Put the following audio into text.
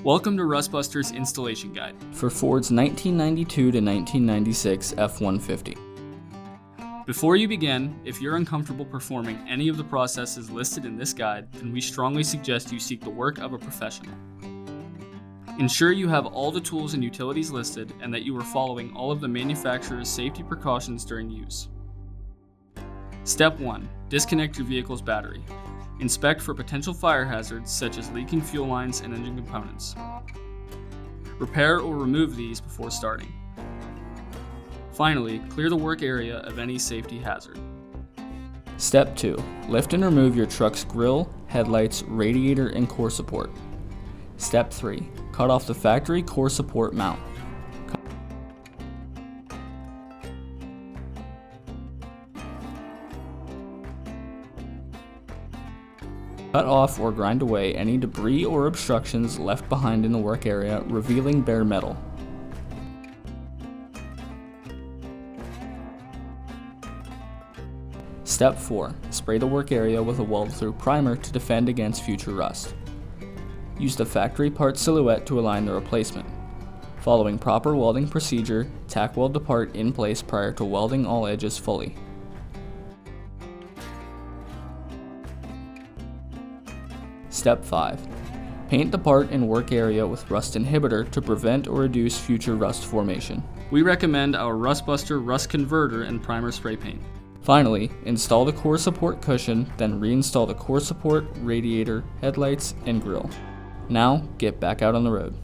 Welcome to Rustbuster's installation guide for Ford's 1992 to 1996 F-150. Before you begin, if you're uncomfortable performing any of the processes listed in this guide, then we strongly suggest you seek the work of a professional. Ensure you have all the tools and utilities listed and that you are following all of the manufacturer's safety precautions during use. Step 1. Disconnect your vehicle's battery. Inspect for potential fire hazards such as leaking fuel lines and engine components. Repair or remove these before starting. Finally, clear the work area of any safety hazard. Step 2. Lift and remove your truck's grille, headlights, radiator, and core support. Step 3. Cut off the factory core support mount. Cut off or grind away any debris or obstructions left behind in the work area, revealing bare metal. Step 4. Spray the work area with a weld-through primer to defend against future rust. Use the factory part silhouette to align the replacement. Following proper welding procedure, tack weld the part in place prior to welding all edges fully. Step 5. Paint the part and work area with rust inhibitor to prevent or reduce future rust formation. We recommend our Rustbuster Rust Converter and Primer Spray Paint. Finally, install the core support cushion, then reinstall the core support, radiator, headlights, and grille. Now, get back out on the road.